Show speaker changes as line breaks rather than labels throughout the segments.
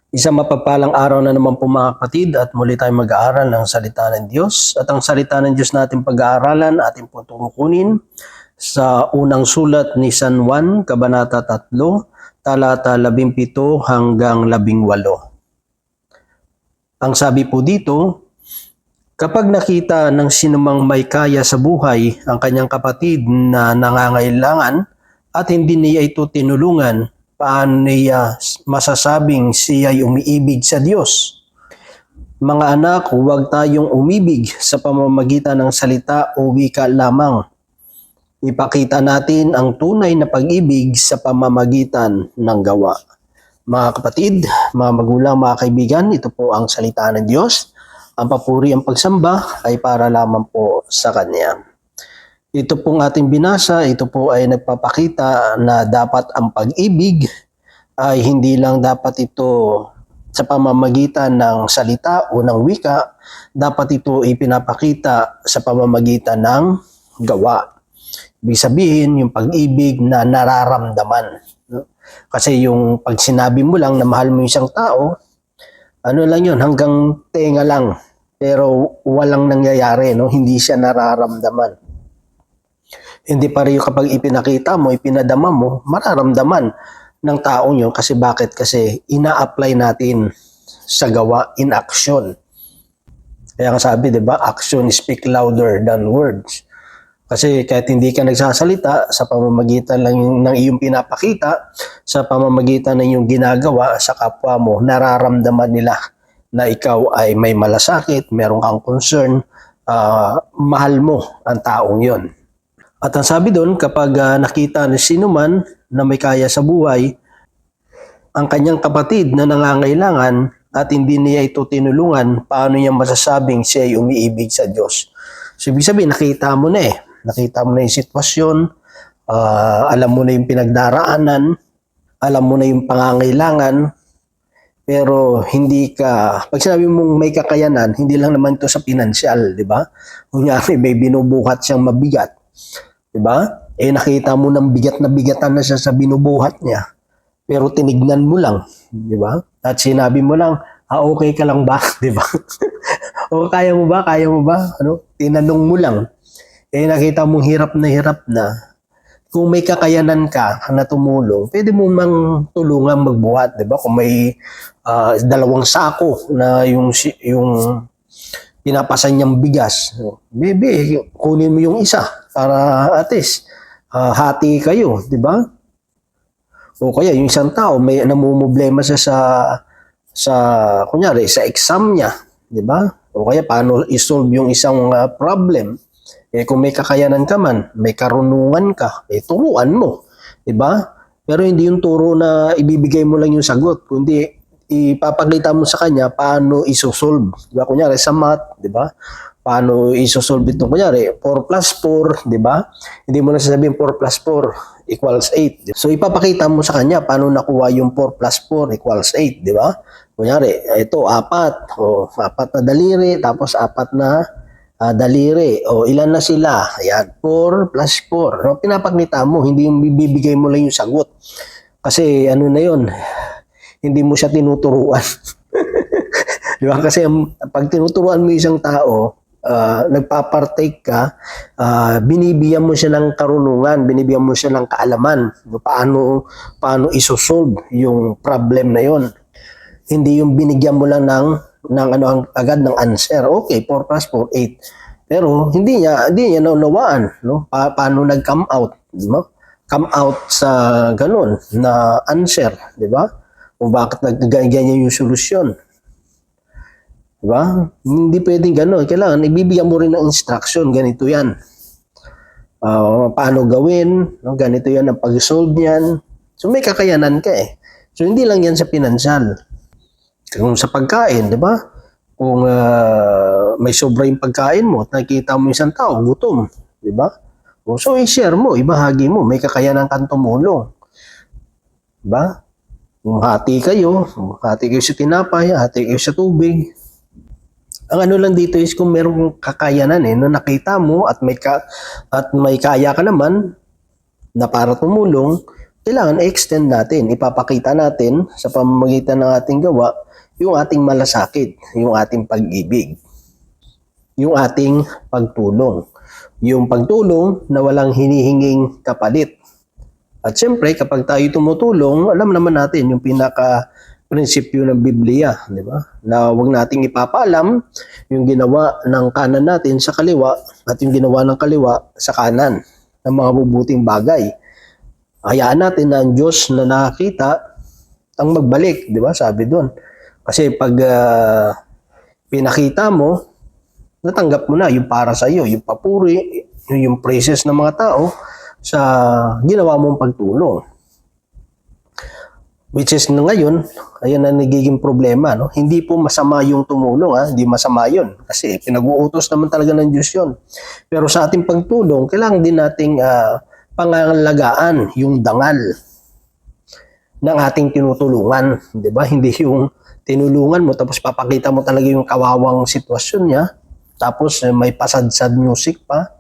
Isang mapagpalang araw na naman po mga kapatid at muli tayong mag-aaral ng salita ng Diyos. At ang salita ng Diyos natin pag-aaralan ating po tungkunin sa unang sulat ni San Juan, Kabanata 3, talata 17 hanggang 18. Ang sabi po dito, kapag nakita ng sinumang may kaya sa buhay ang kanyang kapatid na nangangailangan at hindi niya ito tinulungan, paano niya masasabing siya'y umiibig sa Diyos? Mga anak, huwag tayong umibig sa pamamagitan ng salita o wika lamang. Ipakita natin ang tunay na pag-ibig sa pamamagitan ng gawa. Mga kapatid, mga magulang, mga kaibigan, ito po ang salita ng Diyos. Ang papuri, ang pagsamba ay para lamang po sa Kanya. Ito pong ating binasa, ito po ay nagpapakita na dapat ang pag-ibig ay hindi lang dapat ito sa pamamagitan ng salita o ng wika, dapat ito ipinapakita sa pamamagitan ng gawa. Ibig sabihin, yung pag-ibig na nararamdaman. Kasi yung pag sinabi mo lang na mahal mo isang tao, ano lang yun, hanggang tenga lang. Pero walang nangyayari, no? Hindi siya nararamdaman. Hindi pareho kapag ipinakita mo, ipinadama mo, mararamdaman ng taong yun. Kasi bakit? Kasi ina-apply natin sa gawa, in action. Kaya nga sabi, di ba, action speak louder than words. Kasi kahit hindi ka nagsasalita, sa pamamagitan lang ng iyong pinapakita, sa pamamagitan ng iyong ginagawa sa kapwa mo, nararamdaman nila na ikaw ay may malasakit, meron kang concern, mahal mo ang taong yon. At ang sabi doon, kapag nakita ni sino man na may kaya sa buhay, ang kanyang kapatid na nangangailangan at hindi niya ito tinulungan, paano niya masasabing siya ay umiibig sa Diyos? So, ibig sabihin, nakita mo na eh. Nakita mo na yung sitwasyon, alam mo na yung pinagdaraanan, alam mo na yung pangangailangan, pero hindi ka, pag sinabi mong may kakayanan, hindi lang naman ito sa pinansyal, di ba? Kunyari, may binubuhat siyang mabigat. Diba? Eh nakita mo ng bigat na bigatan na siya sa binubuhat niya. Pero tinignan mo lang, 'di ba? At sinabi mo lang, okay ka lang ba?" 'Di ba? O kaya mo ba? Kaya mo ba? Ano? Tinanong mo lang. Eh nakita mong hirap na. Kung may kakayanan ka na tumulong, pwede mo mang tulungan magbuhat, 'di ba? Kung may dalawang sako na yung pinapasan niyang bigas. Maybe, kunin mo yung isa para at least hati kayo, di ba? O kaya yung isang tao may namumblema siya sa kunyari sa exam niya, di ba? O kaya paano i-solve yung isang problem. Eh kung may kakayanan ka man, may karunungan ka, eh turuan mo, di ba? Pero hindi yung turo na ibibigay mo lang yung sagot, kundi ipapakita mo sa kanya paano isosolve. Diba? Kunyari sa math, di ba? Paano isosolve ito? Kunyari, 4 plus 4, di ba? Hindi mo na sasabihin 4 plus 4 equals 8. So, ipapakita mo sa kanya paano nakuha yung 4 plus 4 equals 8, di ba? Kunyari, ito, 4. O, 4 na daliri, tapos 4 na daliri. O, ilan na sila? Ayan, 4 plus 4. No? Pinapakita mo, hindi yung bibigay mo lang yung sagot. Kasi, ano na yun, hindi mo siya tinuturuan. Di ba? Kasi pag tinuturuan mo isang tao, nagpapartake ka, binibigyan mo siya ng karunungan, binibigyan mo siya ng kaalaman, paano isosolve yung problem na yon. Hindi yung binigyan mo lang agad ng answer. Okay, 4 plus 4, 8. Pero hindi niya naunawaan, no? Paano nag-come out, di ba? Come out sa ganun na answer, di ba? O bakit nagganyan yung solusyon. Diba? Hindi pwedeng gano'n. Kailangan, ibibigyan mo rin ng instruction. Ganito yan. Paano gawin. No? Ganito yan ang pag-solve niyan. So, may kakayanan ka eh. So, hindi lang yan sa pinansyal. Kung sa pagkain, di ba? Kung may sobra yung pagkain mo at nakikita mo isang tao, gutom. Di ba? So, i-share mo, ibahagi mo. May kakayanan kang tumulong. Di ba? Kung hati kayo sa tinapay, hati kayo sa tubig. Ang ano lang dito is kung merong kakayanan no, nakita mo at may kaya ka naman na para tumulong, kailangan i-extend natin, ipapakita natin sa pamamagitan ng ating gawa yung ating malasakit, yung ating pag-ibig, yung ating pagtulong. Yung pagtulong na walang hinihinging kapalit. At siyempre, kapag tayo tumutulong, alam naman natin yung pinaka-prinsipyo ng Biblia, di ba? Na huwag nating ipapaalam yung ginawa ng kanan natin sa kaliwa at yung ginawa ng kaliwa sa kanan ng mga mabubuting bagay. Hayaan natin na ang Diyos na nakakita ang magbalik, di ba? Sabi doon. Kasi pag pinakita mo, natanggap mo na yung para sa iyo, yung papuri, yung praises ng mga tao sa ginawa mong pagtulong. Which is na ngayon, ayan na nagiging problema. No? Hindi po masama yung tumulong, ha? Hindi masama yun. Kasi pinag-uutos naman talaga ng Diyos yun. Pero sa ating pagtulong, kailangan din nating pangangalagaan yung dangal ng ating tinutulungan. Diba? Hindi yung tinulungan mo tapos papakita mo talaga yung kawawang sitwasyon niya. Tapos may pasadsad music pa.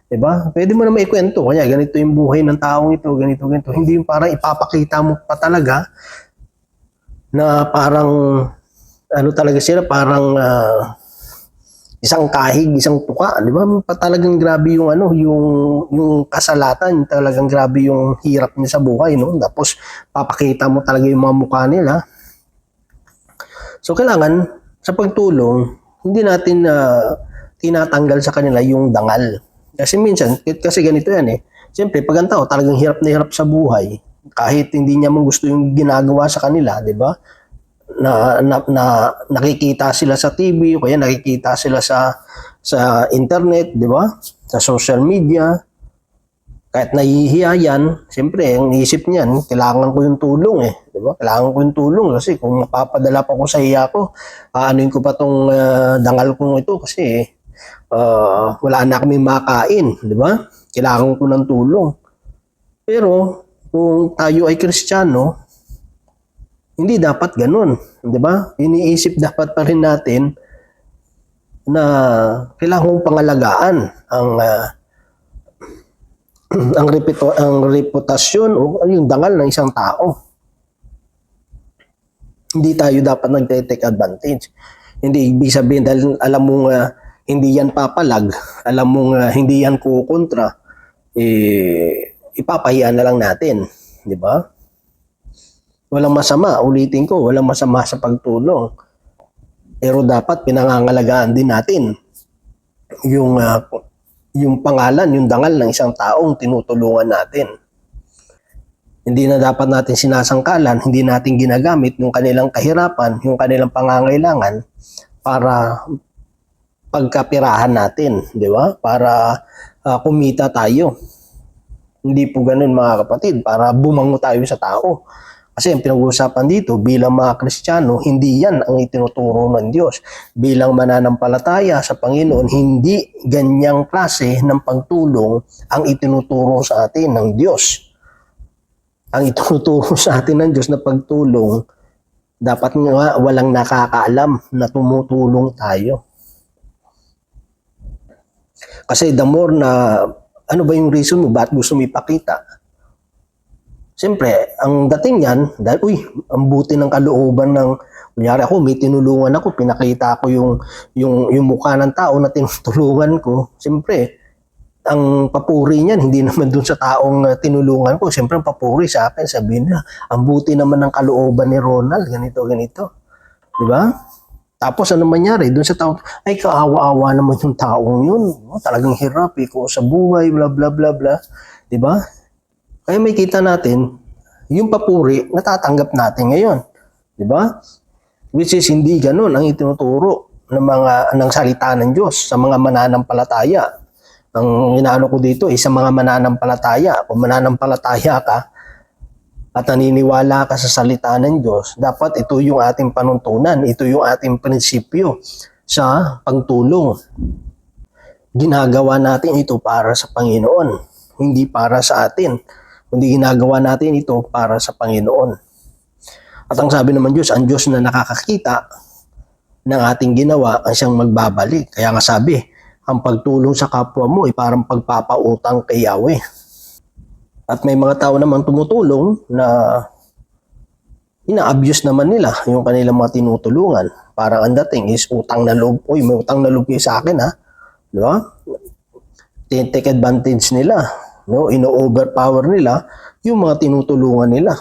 Diba? Pwede mo na maikwento. Kaya ganito yung buhay ng taong ito, ganito, ganito. Hindi yung parang ipapakita mo pa talaga na parang ano talaga sila, parang isang kahig, isang tuka, di ba? Talagang grabe yung ano, yung kasalatan, talagang grabe yung hirap niya sa buhay, no? Tapos papakita mo talaga yung mga mukha nila. So kailangan sa pagtulong, hindi natin tinatanggal sa kanila yung dangal. Kasi minsan, kasi ganito yan eh. Siyempre, pag ang tao talagang hirap na hirap sa buhay, kahit hindi niya man gusto yung ginagawa sa kanila, di ba? Na nakikita sila sa TV o kaya nakikita sila sa internet, di ba? Sa social media. Kahit nahihiya yan, siyempre, ang isip niyan, kailangan ko yung tulong eh. Di ba? Kailangan ko yung tulong kasi kung mapapadala pa ko sa hiya ko, aanuin ko pa tong dangal kong ito kasi wala na kami makain, di ba? Kailangan ko ng tulong. Pero kung tayo ay Kristiyano, hindi dapat ganun, di ba? Iniisip dapat pa rin natin na kailangan kong pangalagaan ang reputasyon o yung dangal ng isang tao. Hindi tayo dapat nag-take advantage. Hindi ibig sabihin dahil alam mong hindi yan papalag, alam mong hindi yan kukontra, ipapahiya na lang natin, di ba? Walang masama, ulitin ko, walang masama sa pagtulong. Pero dapat pinangangalagaan din natin yung pangalan, yung dangal ng isang taong tinutulungan natin. Hindi na dapat natin sinasangkalan, hindi natin ginagamit yung kanilang kahirapan, yung kanilang pangangailangan para pagkapirahan natin, di ba? Para kumita tayo. Hindi po ganun mga kapatid, para bumango tayo sa tao. Kasi ang pinag-uusapan dito, bilang mga Kristiyano, hindi yan ang itinuturo ng Diyos. Bilang mananampalataya sa Panginoon, hindi ganyang klase ng pagtulong ang itinuturo sa atin ng Diyos. Ang itinuturo sa atin ng Diyos na pagtulong, dapat nga walang nakakaalam na tumutulong tayo. Kasi the more na, ano ba yung reason mo, ba't gusto mo ipakita? Siyempre, ang dating yan, dahil, ang buti ng kalooban ng, kunyari ako, may tinulungan ako, pinakita ko yung mukha ng tao na tinutulungan ko. Siyempre, ang papuri niyan, hindi naman dun sa taong tinulungan ko. Siyempre, ang papuri sa akin, sabihin na, ang buti naman ng kalooban ni Ronald, ganito, ganito. Diba? Tapos, ano mangyari? Dun sa tao, ay, kaawa-awa naman yung taong yun. Talagang hirap, ko sa buhay, bla bla bla bla. Diba? Kaya may kita natin, yung papuri, natatanggap natin ngayon. Di ba? Which is hindi ganun ang itinuturo ng salita ng Diyos sa mga mananampalataya. Ang inaano ko dito ay sa mga mananampalataya. Kung mananampalataya ka at naniniwala ka sa salita ng Diyos, dapat ito yung ating panuntunan, ito yung ating prinsipyo sa pagtulong. Ginagawa natin ito para sa Panginoon, hindi para sa atin. Kundi ginagawa natin ito para sa Panginoon. At ang sabi naman Diyos, ang Diyos na nakakakita ng ating ginawa ang siyang magbabalik. Kaya nga sabi, ang pagtulong sa kapwa mo ay parang pagpapautang kay Yahweh. At may mga tao naman tumutulong na ina-abuse naman nila yung kanilang mga tinutulungan. Parang ang dating is utang na loob. Uy, may utang na loob kayo sa akin, ha? Di ba? Take advantage nila. No? Ino-overpower nila yung mga tinutulungan nila.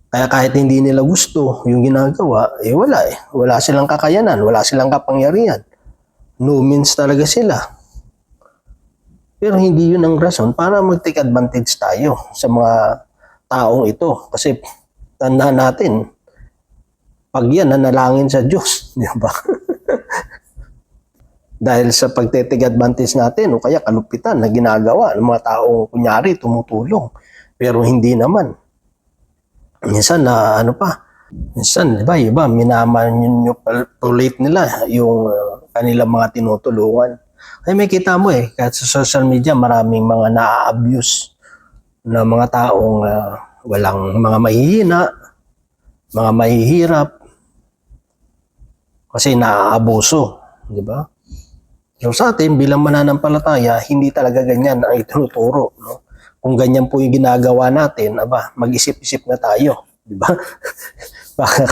Kaya kahit hindi nila gusto yung ginagawa, wala eh. Wala silang kakayanan, wala silang kapangyarihan. No means talaga sila. Pero hindi yun ang rason para mag-take advantage tayo sa mga taong ito. Kasi tandaan natin, pag yan, nanalangin sa Diyos. Di ba? Dahil sa pag-take advantage natin o kaya kalupitan na ginagawa ng mga taong kunyari tumutulong. Pero hindi naman. Minsan na minsan, iba, minamanipulate nila yung kanilang mga tinutulungan. Ay may kita mo kahit sa social media maraming mga na-abuse na mga taong walang mga mahihina, mga mahihirap, kasi naaabuso, di ba? So sa atin, bilang mananampalataya, hindi talaga ganyan ang itinuturo, no? Kung ganyan po yung ginagawa natin, mag-isip-isip na tayo, di ba? Baka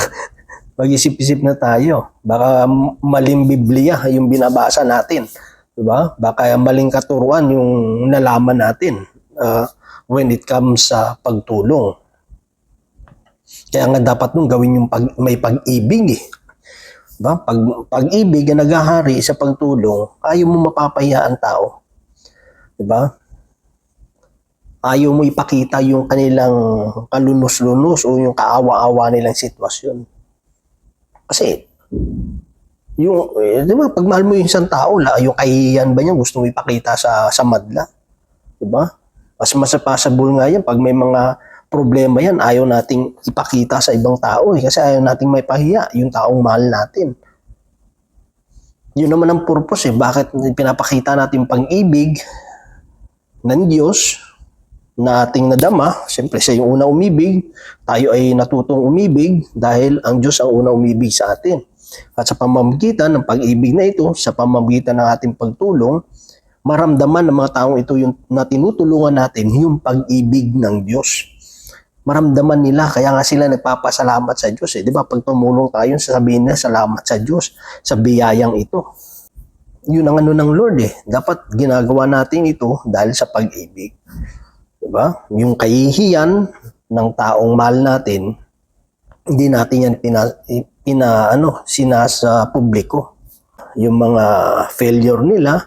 mag-isip-isip na tayo. Baka maling Biblia yung binabasa natin, di ba? Baka maling katuruan yung nalaman natin when it comes sa pagtulong. Kaya nga dapat nung gawin yung may pag-ibig Diba? Pag-ibig na naghahari sa pagtulong, ayaw mo mapapahiya ang tao. Diba? Ayaw mo ipakita yung kanilang kalunos-lunos o yung kaawa-awa nilang sitwasyon. Kasi, di ba, pag mahal mo yung isang tao, yung kahihiyan ba niya gusto mo ipakita sa madla? Diba? Mas possible nga yan pag may mga problema yan, ayaw nating ipakita sa ibang tao kasi ayaw nating may pahiya yung taong mahal natin. Yun naman ang purpose bakit pinapakita natin pag-ibig ng Diyos na ating nadama. Siyempre siya yung una umibig, tayo ay natutong umibig dahil ang Diyos ang una umibig sa atin. At sa pamamagitan ng pag-ibig na ito, sa pamamagitan ng ating pagtulong, maramdaman ng mga taong ito yung na tinutulungan natin yung pag-ibig ng Diyos. Maramdaman nila, kaya nga sila nagpapasalamat sa Diyos. Di ba? Pag tumulong tayo, sasabihin nila salamat sa Diyos sa biyayang ito. Yun ang ng Lord Dapat ginagawa natin ito dahil sa pag-ibig. Di ba? Yung kahihiyan ng taong mahal natin, hindi natin yan sinasa publiko. Yung mga failure nila,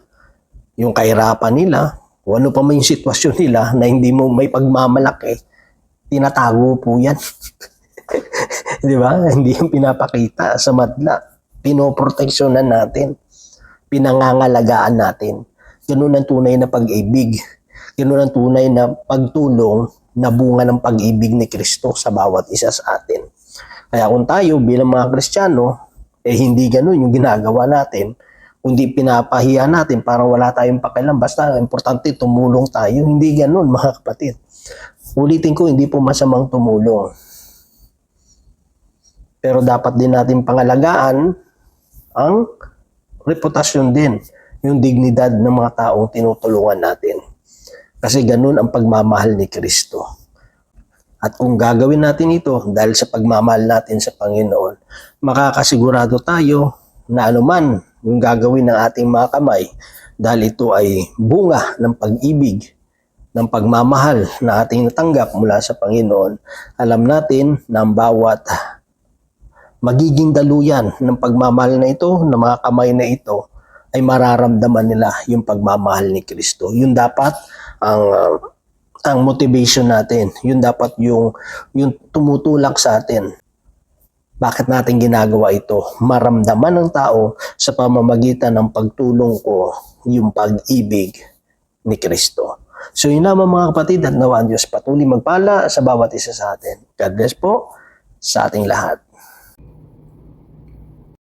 yung kahirapan nila, o ano pa may sitwasyon nila na hindi mo may pagmamalaki, tinatago po yan. Di ba? Hindi yung pinapakita sa madla. Pinoproteksyonan natin. Pinangangalagaan natin. Ganun ang tunay na pag-ibig. Ganun ang tunay na pagtulong na bunga ng pag-ibig ni Kristo sa bawat isa sa atin. Kaya kung tayo bilang mga Kristiyano, hindi ganun yung ginagawa natin, kundi pinapahiya natin, parang wala tayong pakialam, basta importante tumulong tayo. Hindi ganun mga kapatid. Ulitin ko, hindi po masamang tumulong. Pero dapat din natin pangalagaan ang reputasyon din, yung dignidad ng mga taong tinutulungan natin. Kasi ganun ang pagmamahal ni Kristo. At kung gagawin natin ito dahil sa pagmamahal natin sa Panginoon, makakasigurado tayo na anuman yung gagawin ng ating mga kamay dahil ito ay bunga ng pag-ibig, ng pagmamahal na ating natanggap mula sa Panginoon, alam natin na ang bawat magiging daluyan ng pagmamahal na ito, ng mga kamay na ito, ay mararamdaman nila yung pagmamahal ni Kristo. Yun dapat ang motivation natin. Yun dapat yung tumutulak sa atin. Bakit natin ginagawa ito? Maramdaman ng tao sa pamamagitan ng pagtulong ko yung pag-ibig ni Kristo. So yun naman mga kapatid, at nawa ang Diyos patuloy magpala sa bawat isa sa atin. God bless po sa ating lahat.